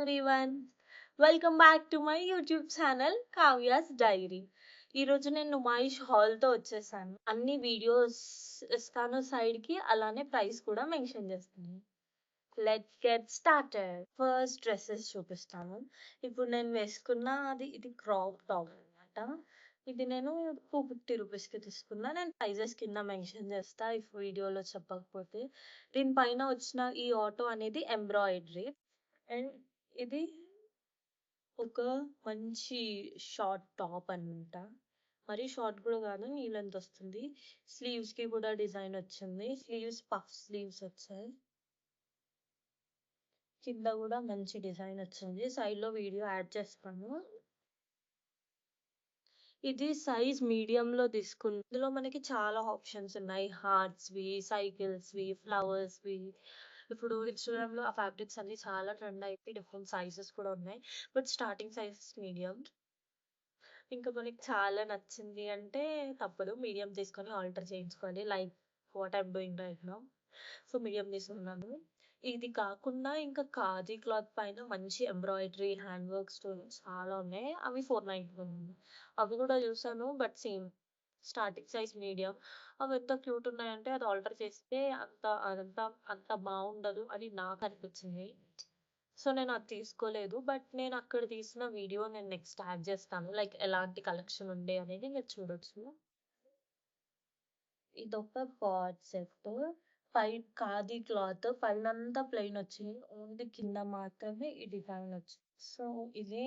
Everyone. Welcome back to my YouTube channel Kavya's diary. ఈరోజు నేను నుమాయిష్ హాల్తో వచ్చేసాను. అన్ని వీడియోస్ ఇస్తాను సైడ్కి, అలానే ప్రైస్ కూడా మెన్షన్ చేస్తాను. Let's get started. First dresses చూపిస్తాను. ఇప్పుడు నేను వేసుకున్న ఇది క్రాప్ టాప్ అనమాట. ఇది నేను 250 రూపీస్కి తీసుకున్నా. నేను ప్రైజెస్ కింద మెన్షన్ చేస్తా ఇఫ్ వీడియోలో చెప్పకపోతే. దీనిపైన వచ్చిన ఈ ఆటో అనేది ఎంబ్రాయిడరీ. అండ్ ఇది ఒక మంచి షార్ట్ టాప్ అనమాట. మరీ షార్ట్ కూడా కాదు, నీ లెంత్ వస్తుంది. స్లీవ్స్ కి కూడా డిజైన్ వచ్చింది. స్లీవ్స్ పఫ్ స్లీవ్స్ వచ్చాయి. కింద కూడా మంచి డిజైన్ వచ్చింది. సైడ్ లో వీడియో యాడ్ చేస్తాను. ఇది సైజ్ మీడియం లో తీసుకున్న. ఇందులో మనకి చాలా ఆప్షన్స్ ఉన్నాయి. హార్ట్స్ వి, సైకిల్స్ వి, ఫ్లవర్స్ వి. ఇప్పుడు ఇన్స్టాగ్రామ్ లో ఆ ఫ్యాబ్రిక్స్ అన్ని చాలా ట్రెండ్ అయిపోయి డిఫరెంట్ సైజెస్ కూడా ఉన్నాయి. But starting size medium. ఇంకా మనకి చాలా నచ్చింది అంటే తప్పదు, మీడియం తీసుకొని ఆల్టర్ చేయించుకోవాలి. Like what I'm doing right now. So medium తీసుకున్నాను. ఇది కాకుండా ఇంకా ఖాదీ క్లాత్ పైన మంచి ఎంబ్రాయిడరీ, హ్యాండ్ వర్క్ స్టోన్స్ చాలా ఉన్నాయి. అవి 490 అవి కూడా చూసాను. But same starting size medium. అవి ఎంత క్యూట్ ఉన్నాయంటే అది ఆల్టర్ చేస్తే అంత బాగుండదు అని నాకు అనిపించింది. సో నేను అది తీసుకోలేదు. బట్ నేను అక్కడ తీసిన వీడియో నేను నెక్స్ట్ యాడ్ చేస్తాను. లైక్ ఎలాంటి కలెక్షన్ ఉండే అనేది మీరు చూడొచ్చు. ఇదొక పాట్ సెట్. ఖాదీ క్లాత్ పైనంతా ప్లెయిన్ వచ్చింది. ఓన్లీ కింద మాత్రమే ఈ డిజైన్ వచ్చింది. సో ఇది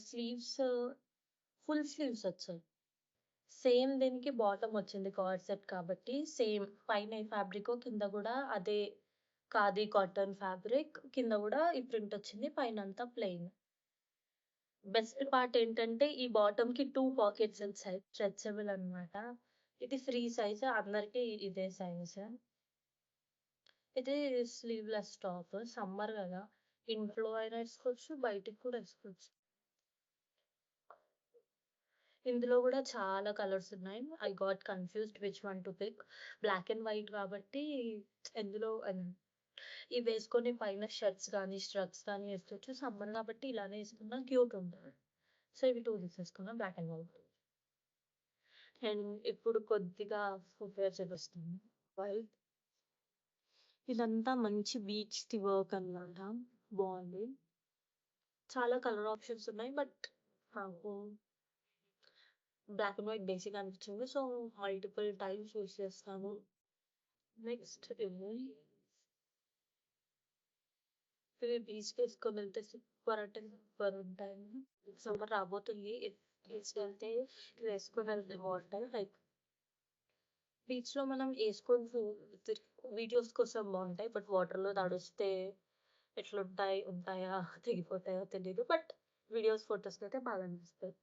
స్లీవ్స్ ఫుల్ స్లీవ్స్ వచ్చాయి. సేమ్ దీనికి బాటమ్ వచ్చింది కార్డ్ సెట్ కాబట్టి. సేమ్ పైన ఈ ఫ్యాబ్రిక్, కింద కూడా అదే ఖాదీ కాటన్ ఫ్యాబ్రిక్. కింద కూడా ఈ ప్రింట్ వచ్చింది. పైన అంతా ప్లెయిన్. బెస్ట్ పార్ట్ ఏంటంటే ఈ బాటమ్ కి 2 పాకెట్స్ వచ్చాయి, స్ట్రెచబుల్ అనమాట. ఇది ఫ్రీ సైజ్, అందరికి ఇదే సైజ్. ఇది స్లీవ్లెస్ టాప్. సమ్మర్ కదా, ఇంట్లో అయినా వేసుకోవచ్చు, బయటికి కూడా వేసుకోవచ్చు. ఇందులో కూడా చాలా కలర్స్ ఉన్నాయి. I got confused which one to pick. Black and white కాబట్టి ఎందులో ఇవి వేసుకొని పైన షర్ట్స్ కానీ స్ట్రక్స్ కానీ వేసుకోవచ్చు. సమ్మర్ కాబట్టి ఇలానే వేసుకున్నా క్యూట్ ఉంటుంది. సో ఇవి 2 తీసేసుకున్నా, బ్లాక్ అండ్ వైట్. అండ్ ఇప్పుడు కొద్దిగా ఫుట్వేర్ చూపిస్తుంది. వైట్, ఇదంతా మంచి బీచ్ ది వర్క్ అన్నమాట. బాగుంది. చాలా కలర్ ఆప్షన్స్ ఉన్నాయి. బట్ నాకు బ్లాక్ అండ్ వైట్ బేసిక్ అనిపించింది. సో మల్టిపుల్ టైమ్స్ యూస్ చేస్తాను. నెక్స్ట్ ఇవి బీచ్కి వేసుకొని వెళ్తే సూపర్ అంటే సూపర్ ఉంటాయి. సమ్మర్ రాబోతుంది. బీచ్కి వెళ్తే ఇవి వేసుకొని వెళ్తే బాగుంటాయి. లైక్ బీచ్ లో మనం వేసుకొని వీడియోస్ కోసం బాగుంటాయి. బట్ వాటర్ లో తడిస్తే ఉంటాయా తెగిపోతాయో తెలియదు. బట్ వీడియోస్, ఫొటోస్ అయితే బాగా అనిపిస్తాయి.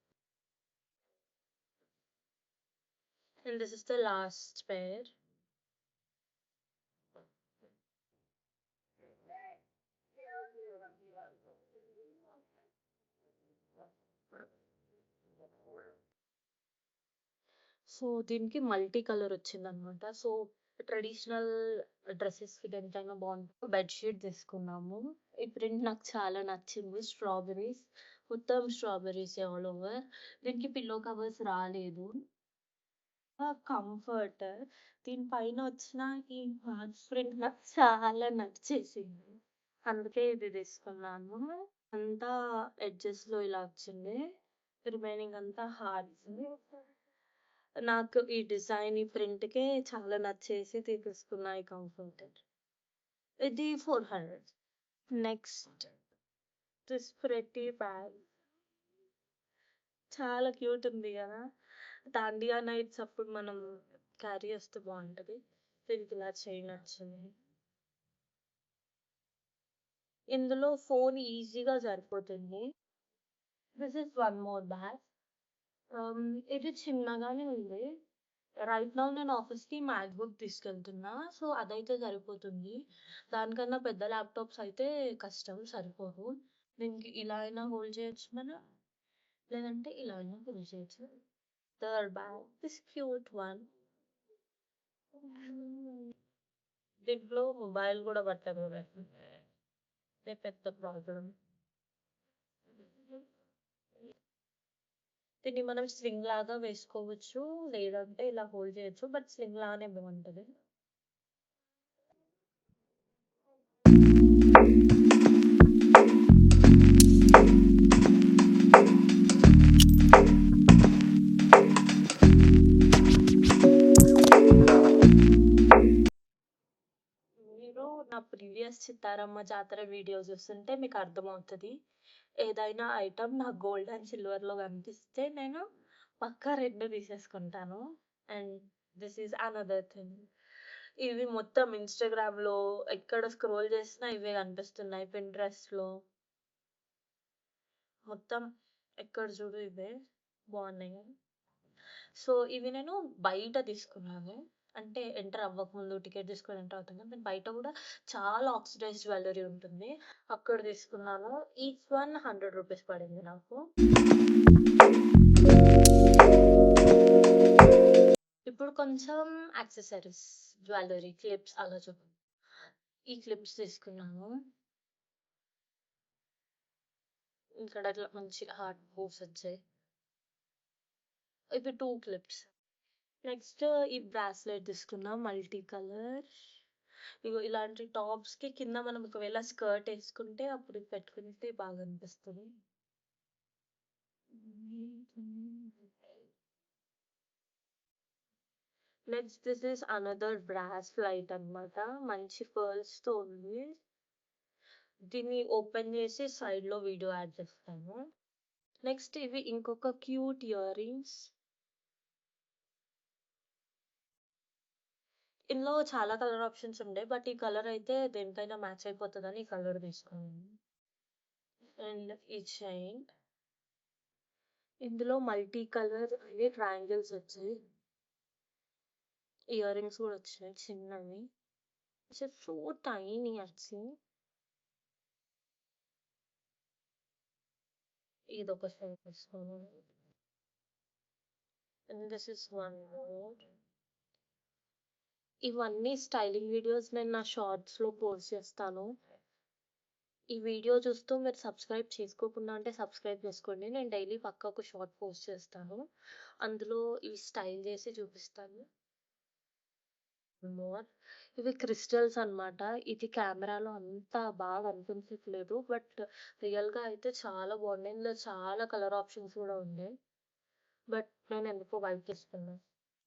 And this is the last pair. So దీనికి మల్టీ కలర్ వచ్చింది అనమాట. సో ట్రెడిషనల్ డ్రెస్సెస్ కి దేనికైనా బాగుంటుంది. బెడ్షీట్ తీసుకున్నాము. ఈ ప్రింట్ నాకు చాలా నచ్చింది. స్ట్రాబెరీస్, మొత్తం స్ట్రాబెరీస్ ఆల్ ఓవర్. దీనికి పిల్లో కవర్స్ రాలేదు. కంఫర్ట్. దీనిపైన వచ్చిన ఈ హార్ట్ ప్రింట్ నాకు చాలా నచ్చేసింది. అందుకే ఇది తీసుకున్నాను. అంతా ఎడ్జెస్ లో ఇలా వచ్చింది. రిమైనింగ్ అంతా హార్ట్స్. నాకు ఈ డిజైన్, ఈ ప్రింట్ కే చాలా నచ్చేసి తీసుకున్నా ఈ కంఫర్ట్. ఇది 400. Next this pretty bag. చాలా క్యూట్ ఉంది కదా. దాండియా నైట్స్ అప్పుడు మనం క్యారీ చేస్తే బాగుంటది. దీనికి ఇలా చైన్ వచ్చింది. ఇందులో ఫోన్ ఈజీగా సరిపోతుంది. This is one more bag. ఇది చిన్నగానే ఉంది. రైట్ నౌ నేను ఆఫీస్కి మ్యాక్ బుక్ తీసుకెళ్తున్నా. సో అదైతే సరిపోతుంది. దానికన్నా పెద్ద ల్యాప్టాప్స్ అయితే కష్టం, సరిపోదు. దీనికి ఇలా అయినా హోల్డ్ చేయొచ్చు మనం, లేదంటే ఇలా అయినా హోల్డ్ చేయొచ్చు. Third bag, this cute one. దీంట్లో మొబైల్ కూడా పట్టదు. అదే పెద్ద ప్రాబ్లమ్. దీన్ని మనం స్లింగ్ లాగా వేసుకోవచ్చు. లేదంటే ఇలా హోల్డ్ చేయొచ్చు. బట్ స్లింగ్ లానే బావుంటది. మీరు నా ప్రీవియస్ చిత్తారమ్మ జాతర వీడియో చూస్తుంటే మీకు అర్థమవుతది. ఏదైనా ఐటెమ్ నాకు గోల్డ్ అండ్ సిల్వర్‌లో కనిపిస్తే నేను పక్కా 2 తీసేసుకుంటాను. And this is another thing. ఇవి మొత్తం ఇన్‌స్టాగ్రామ్‌లో ఎక్కడ స్క్రోల్ చేసినా ఇవే కనిపిస్తున్నాయి. పిన్‌ట్రెస్ట్‌లో మొత్తం ఎక్కడ చూడు ఇవే బావున్నాయి. సో, ఇవి నేను బయట తీసుకున్నాను. అంటే ఎంటర్ అవ్వకముందు టికెట్ తీసుకొని ఎంటర్ అవుతాం కదా! నేను బయట గూడా చాలా ఆక్సిడైజ్డ్ జ్యువెల్లరీ ఉంటుంది. అక్కడ తీసుకున్నాను. ఈచ్ వన్ రూ. 100 పడింది నాకు. ఇప్పుడు కొంచెం యాక్సెసరీస్, జ్యువెల్లరీ, క్లిప్స్ అలా చూద్దాం. ఈ క్లిప్స్ తీసుకున్నాను. ఇక్కడ ఇట్లా మంచి హార్ట్ బోస్ వచ్చాయి. ఇవి 2 క్లిప్స్. నెక్స్ట్ ఈ బ్రాస్లెట్ తీసుకున్నా మల్టీ కలర్. ఇగో ఇలాంటి టాప్స్‌కి కింద మనం ఒకవేళ స్కర్ట్ ఏసుకుంటే అప్పుడు ఇది పెట్టుకుంటే బాగా అనిపిస్తది. Next this is another bracelet అన్నమాట. మంచి పర్ల్స్‌తో ఉంది. దీన్ని ఓపెన్ చేసి సైడ్‌లో వీడియో యాడ్ చేస్తాను. నెక్స్ట్ ఇవి ఇంకొక క్యూట్ ఇయర్ రింగ్స్. ఇందులో చాలా కలర్ ఆప్షన్స్ ఉండే. బట్ ఈ కలర్ అయితే దేనికైనా మ్యాచ్ అయిపోతదని ఈ కలర్ తీసుకున్నాను. అండ్ ఈ చైన్. ఇందులో మల్టీ కలర్ అన్ని ట్రయాంగిల్స్ వచ్చాయి. ఇయర్ రింగ్స్ కూడా వచ్చినాయి చిన్నవి. It's so tiny actually. ఇదొక షేప్ తీసుకోను. And this is one more. ఇవన్నీ స్టైలింగ్ వీడియోస్ నేను నా షార్ట్స్‌లో పోస్ట్ చేస్తాను. ఈ వీడియో చూస్తూ మీరు సబ్స్క్రైబ్ చేసుకోకుండా ఉంటే సబ్స్క్రైబ్ చేసుకోండి. నేను డైలీ పక్కా ఒక షార్ట్ పోస్ట్ చేస్తాను. అందులో ఇవి స్టైల్ చేసి చూపిస్తాను. మోర్ ఇవి క్రిస్టల్స్ అన్నమాట. ఇది కెమెరాలో అంత బాగా అనిపించట్లేదు. బట్ రియల్‌గా అయితే చాలా బాగున్నాయి. ఇందులో చాలా కలర్ ఆప్షన్స్ కూడా ఉన్నాయి. బట్ నేను ఎందుకో వైట్ తీసుకున్నా.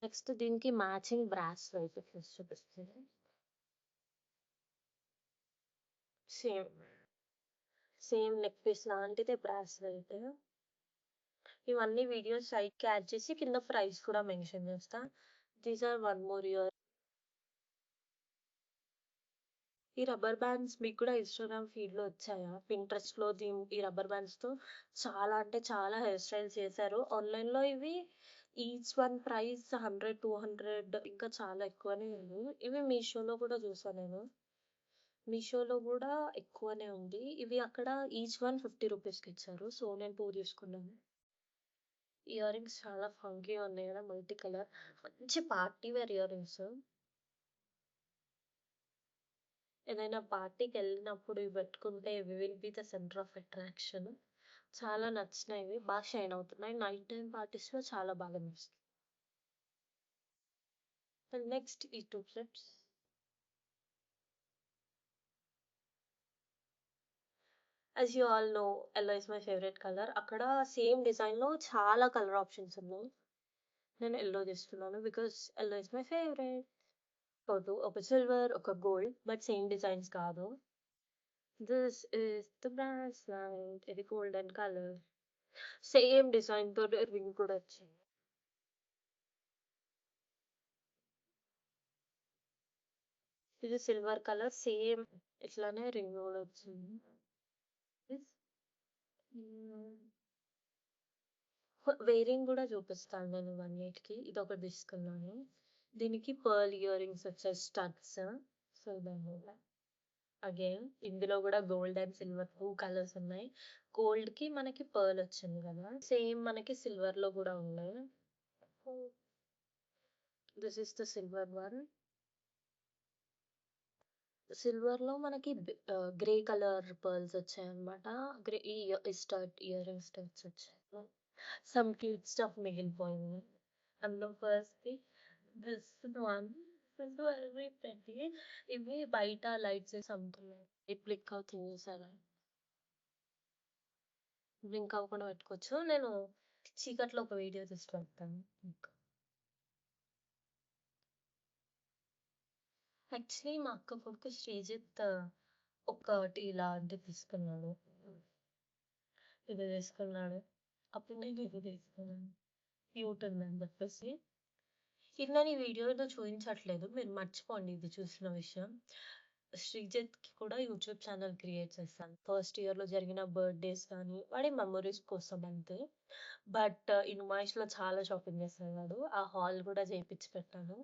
నెక్స్ట్ దీనికి మ్యాచింగ్ బ్రాస్లెట్ తీసి చూపిస్తాను. సేమ్. సేమ్ నెక్ పీస్ లాంటిదే బ్రాస్లెట్. ఇవన్నీ వీడియోస్ సైడ్‌కి యాడ్ చేసి కింద ప్రైస్ కూడా మెన్షన్ చేస్తా. These are one more ear. ఈ రబ్బర్ బ్యాండ్స్ మీకు కూడా ఇన్‌స్టాగ్రామ్ ఫీడ్‌లో వచ్చాయా? పిన్‌ట్రెస్ట్‌లో ఈ రబ్బర్ బ్యాండ్స్‌తో చాలా అంటే చాలా హెయిర్ స్టైల్స్ చేశారు. ఆన్‌లైన్‌లో ఇవి ఈచ్ వన్ ప్రైస్ 100, 200 ఇంకా చాలా ఎక్కువనే ఉంది. ఇవి మీషోలో కూడా చూసా నేను. మీషోలో కూడా ఎక్కువనే ఉంది. ఇవి అక్కడ ఈచ్ వన్ రూ. 50కి ఇచ్చారు. సో, నేను 2 తీసుకున్నాను. ఇయర్ రింగ్స్ చాలా ఫంకీగా ఉన్నాయి కదా! Multi colour. మంచి పార్టీ వేర్ ఇయర్ రింగ్స్. ఏదైనా పార్టీకెళ్ళినప్పుడు ఇవి పెట్టుకుంటే we will be the centre of attraction. చాలా నచ్చినాయి ఇవి. బాగా షైన్ అవుతున్నాయి. నైట్ టైమ్ పార్టీస్‌లో చాలా బాగా అనిపిస్తాయి. అండ్ నెక్స్ట్ ఈ 2 clips. As you all know yellow is my favourite colour. అక్కడ సేమ్ డిజైన్‌లో చాలా కలర్ ఆప్షన్స్ ఉన్నాయి. నేను యెల్లో తీసుకున్నాను. Because yellow is my favourite. ఒక సిల్వర్, ఒక గోల్డ్ బట్ సేమ్ డిజైన్స్ కాదు. This is the bracelet. ఇది గోల్డెన్ కలర్. సేమ్ డిజైన్‌తో రింగ్ కూడా వచ్చింది. ఇది సిల్వర్ కలర్ సేమ్ ఇట్లానే రింగ్ కూడా వచ్చింది. దిస్ వేరింగ్ కూడా చూపిస్తాను నేను ఇవన్నిటికి. ఇదొకటి తీసుకున్నాను. దీనికి పర్ల్ ఇయర్ రింగ్స్ వచ్చాయి స్టడ్స్. సో దానివల్ల అగైన్ ఇందులో కూడా గోల్డ్ అండ్ సిల్వర్ 2 కలర్స్ ఉన్నాయి. గోల్డ్‌కి మనకి పర్ల్ వచ్చింది కదా! సేమ్ మనకి సిల్వర్‌లో కూడా ఉన్నాయి. This is the silver one. సిల్వర్‌లో మనకి గ్రే కలర్ పర్ల్స్ వచ్చాయన్నమాట. గ్రే ఈ స్టడ్ ఇయరింగ్ స్టడ్స్ వచ్చాయి. సమ్ క్యూట్ స్టఫ్ మిగిలిపోయింది. అందులో ఫస్ట్‌ది this one this very pretty. ఇవి బయట లైట్స్ ఏసి అమ్ముతున్నారు. ఈ బ్లింక్ అవుతుంది చూసారా? బ్లింక్ అవ్వకుండా పెట్టుకోవచ్చు. నేను చీకట్లో ఒక వీడియో తీసి పెడతాను మీకు. యాక్చువల్లీ మా అక్క కొడుకు శ్రీజిత్ ఒకటి ఇలాంటిది తీసుకున్నాడు. ఇది తీసుకున్నాడు. అప్పుడు నేను ఇది తీసుకున్నాను. క్యూట్ ఉందని చెప్పేసి. ఇది నేను ఈ వీడియోలో చూయించట్లేదు. మీరు మర్చిపోండి ఇది చూసిన విషయం. శ్రీజిత్‌కి కూడా యూట్యూబ్ ఛానెల్ క్రియేట్ చేశాను. ఫస్ట్ ఇయర్‌లో జరిగిన బర్త్‌డేస్ కానీ, వాడి మెమోరీస్ కోసం అంతే. బట్ ఇన్‌వాయిస్‌లో చాలా షాపింగ్ చేస్తాడు వాడు. ఆ హాల్ కూడా చేపిచ్చి పెట్టాను.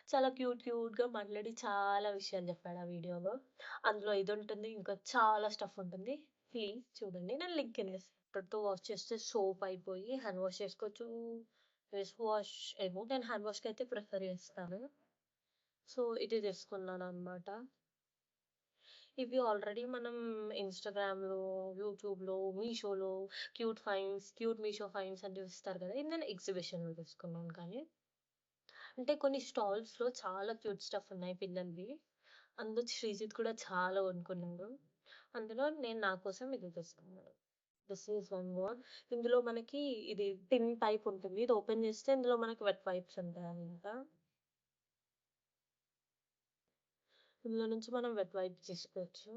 చాలా క్యూట్‌గా మాట్లాడి చాలా విషయాలు చెప్పాడు ఆ వీడియోలో. అందులో ఇదుంటుంది. ఇంకా చాలా స్టఫ్ ఉంటుంది. ప్లీజ్ చూడండి. నేను లింక్ కింద ఇస్తాను. వాటర్‌తో వాష్ చేస్తే సోప్ అయిపోయి హ్యాండ్ వాష్ చేసుకోవచ్చు. ఫేస్ వాష్ ఏమో నేను హ్యాండ్ వాష్‌కయితే ప్రిఫర్ చేస్తాను. సో, ఇది తీసుకున్నాననమాట. ఇవి ఆల్రెడీ మనం ఇన్‌స్టాగ్రామ్‌లో, యూట్యూబ్‌లో, మీషోలో క్యూట్ మీషో ఫైండ్స్ అని చూపిస్తారు కదా! ఇది నేను ఎగ్జిబిషన్‌లో తీసుకున్నాను కానీ. అంటే కొన్ని స్టాల్స్‌లో చాలా క్యూట్ స్టఫ్ ఉన్నాయి పిల్లలవి. అందులో శ్రీజిత్ కూడా చాలా కొనుక్కున్నాడు. అందులో నేను నా కోసం ఇది తీసుకున్నాను. This is one more. ఇందులో మనకి ఇది టిన్ టైప్ ఉంటుంది. ఇది ఓపెన్ చేస్తే ఇందులో మనకి వెట్ వైప్స్ ఉంటాయన్నమాట. ఇందులో నుంచి మనం వెట్ వైప్స్ తీసుకోవచ్చు.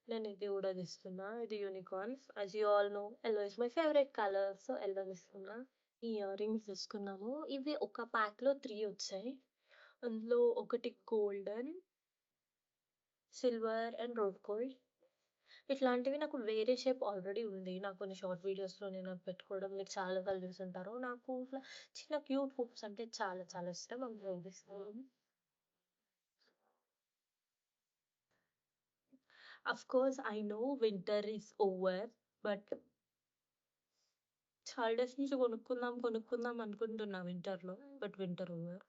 నేను ఇది కూడా తీసుకున్నా. ఇది unicorn. As you all know yellow is my favourite colour. So, yellow తీసుకున్నా. ఈ ఇయర్ రింగ్స్ తీసుకున్నాను. ఇవి ఒక ప్యాక్‌లో 3 వచ్చాయి. అందులో ఒకటి golden, silver and rose gold. ఇట్లాంటివి నాకు వేరే షేప్ ఆల్రెడీ ఉంది. నాకు కొన్ని షార్ట్ వీడియోస్‌లో నేను అది పెట్టుకోవడం మీరు చాలా సార్లు చూసుంటారు. నాకు ఇట్లా చిన్న క్యూట్ హుక్స్ అంటే చాలా చాలా ఇష్టం. అందులో ఇది ఇష్టం. Of course I know winter is over. But holidays నుంచి కొనుక్కుందాం అనుకుంటున్నా వింటర్‌లో. But winter over.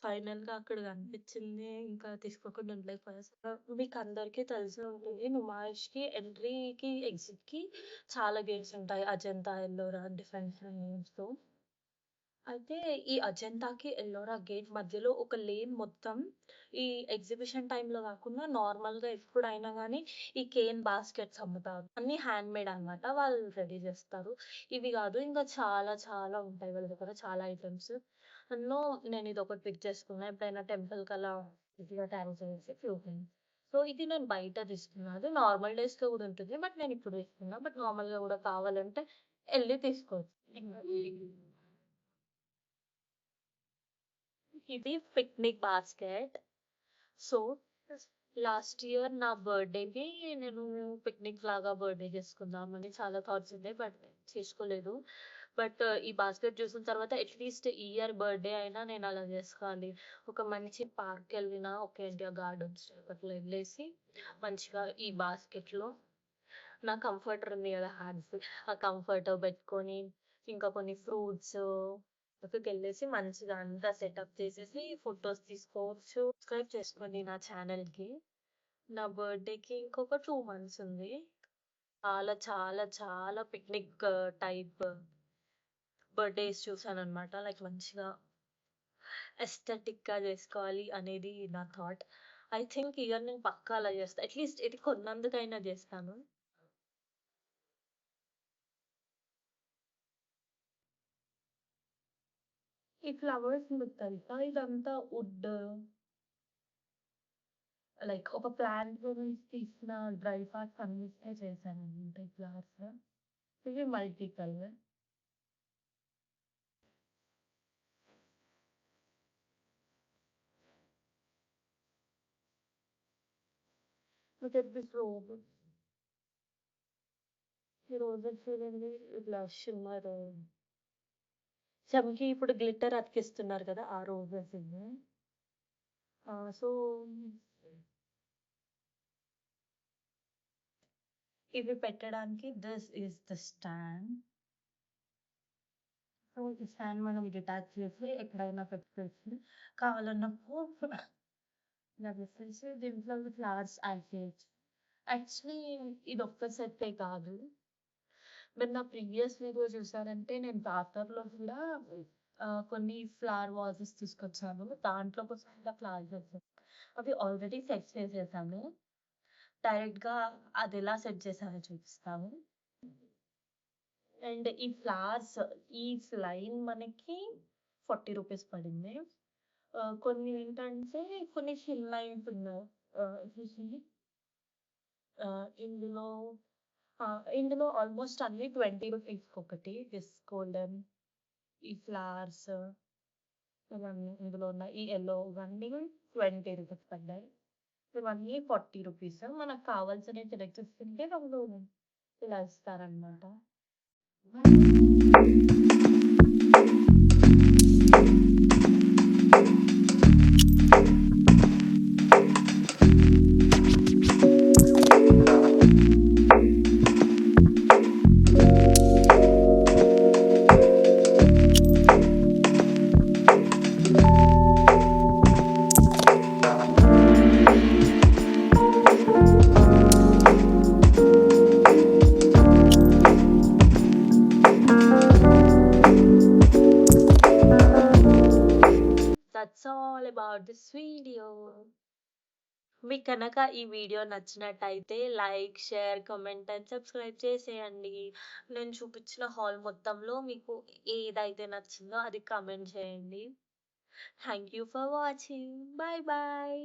ఫైనల్‌గా అక్కడ కనిపించింది. ఇంకా తీసుకోకుండా ఉండలేకపోయా. మీకందరికీ తెలిసే ఉంటుంది. నుమాయిష్‌కి ఎంట్రీకి, ఎగ్జిట్‌కి చాలా గేట్స్ ఉంటాయి. అజంతా, ఎల్లోరా డిఫరెంట్ నేమ్స్‌తో. అయితే ఈ అజంతాకి, ఎల్లోరా గేట్ మధ్యలో ఒక లేన్ మొత్తం ఈ ఎగ్జిబిషన్ టైమ్‌లో కాకుండా నార్మల్‌గా ఎప్పుడైనా గానీ ఈ కేన్ బాస్కెట్స్ అమ్ముతారు. అన్నీ హ్యాండ్‌మేడ్ అన్నమాట. వాళ్ళు రెడీ చేస్తారు. ఇవి కాదు ఇంకా చాలా చాలా ఉంటాయి వాళ్ళ దగ్గర చాలా ఐటెమ్స్. అందులో నేను ఇదొకటి పిక్ చేసుకున్నా. ఎప్పుడైనా టెంపుల్‌కి అలా ఇట్లా టైమ్ చేసి సో, ఇది నేను బయట తీసుకున్నా. అది నార్మల్ డేస్‌లో కూడా ఉంటుంది. బట్ నేను ఇప్పుడు తీసుకున్నా. బట్ నార్మల్‌గా కూడా కావాలంటే ఎళ్లి తీసుకోవచ్చు. ఇది picnic basket. So, last year నా బర్త్‌డేకి నేను పిక్నిక్ లాగా బర్త్‌డే చేసుకుందామని చాలా థాట్స్ ఉండే. బట్ చేసుకోలేదు. బట్ ఈ బాస్కెట్ చూసిన తర్వాత అట్‌లీస్ట్ ఈ ఇయర్ బర్త్‌డే అయినా నేను అలా చేసుకోవాలి. ఒక మంచి పార్క్‌కెళ్ళినా ఓకే. ఎన్టీఆర్ గార్డెన్స్ అట్లా ఎళ్ళేసి మంచిగా ఈ బాస్కెట్‌లో నా కంఫర్టర్ ఉంది కదా! హ్యాండ్స్ ఆ కంఫర్టర్ పెట్టుకొని ఇంకా కొన్ని ఫ్రూట్స్ అక్కడికెళ్ళేసి మంచిగా అంతా సెటప్ చేసేసి ఫోటోస్ తీసుకోవచ్చు. సబ్స్క్రైబ్ చేసుకోండి నా ఛానెల్‌కి. నా బర్త్‌డేకి ఇంకొక 2 మంత్స్ ఉంది. చాలా చాలా చాలా పిక్నిక్ టైప్ బర్త్‌డేస్ చూసాననమాట. లైక్ మంచిగా ఎస్థెటిక్‌గా చేసుకోవాలి అనేది నా థాట్. ఐ థింక్ ఈ ఇయర్ నేను పక్కా అలా చేస్తా. అట్‌లీస్ట్ ఇది కొన్నందుకైనా చేస్తాను. ఈ ఫ్లవర్స్ మీకు తెలుసా? ఇదంతా వుడ్ లైక్ ఒక ప్లాంట్ నుంచి తీసిన డ్రై పార్ట్స్ అన్నిటినే చేశాననమాట ఈ ఫ్లవర్స్. ఇవి multi colour. Look at this rose. ఈ రోజెస్ చూడండి ఇట్లా షిమ్మర్ చెంకి ఇప్పుడు గ్లిట్టర్ అతికిస్తున్నారు కదా! ఆ రోజెస్ ఇవి. సో, ఇవి పెట్టడానికి this is the stand. So, ఈ స్టాండ్ మనం డిటాచ్ చేసి ఎక్కడైనా పెట్టుకోవచ్చు. కావాలన్నప్పుడు నాకొచ్చేసి దీంట్లో ఫ్లవర్స్ యాడ్ చేయొచ్చు. యాక్చువల్లీ ఇదొక్క సెట్టే కాదు. మీరు నా ప్రీవియస్ వీడియో చూసారంటే నేను బార్బర్‌లో కూడా కొన్ని ఫ్లవర్ వాజెస్ తీసుకొచ్చాను. దాంట్లో కోసం కూడా ఫ్లవర్స్ వచ్చాయి. అవి ఆల్రెడీ సెట్ చేసేసాను. డైరెక్ట్‌గా అదెలా సెట్ చేశానో చూపిస్తాను. అండ్ ఈ ఫ్లవర్స్ ఈచ్ లైన్ మనకి 40 రూపీస్ పడింది. కొన్ని ఏంటంటే కొన్ని థిన్ లైన్స్ ఉన్నాయి. చూసి ఇందులో ఇందులో ఆల్మోస్ట్ అన్ని 20 రూపీస్‌కొకటి. దిస్ గోల్డెన్, ఈ ఫ్లవర్స్ ఇవన్నీ ఇందులో ఉన్నాయి. ఈ యెల్లో ఇవన్నీ 20 రూపీస్ పడ్డాయి. ఇవన్నీ 40 రూపీస్. మనకు కావాల్సినవి సెలెక్ట్ చేసుకుంటే వాళ్ళు ఇలా ఇస్తారనమాట. That's all about this video. మీకు కనుక ఈ వీడియో నచ్చినట్టయితే like, share, comment and subscribe చేసేయండి. నేను చూపించిన హాల్ మొత్తంలో మీకు ఏదైతే నచ్చిందో అది కామెంట్ చేయండి. Thank you for watching. Bye bye.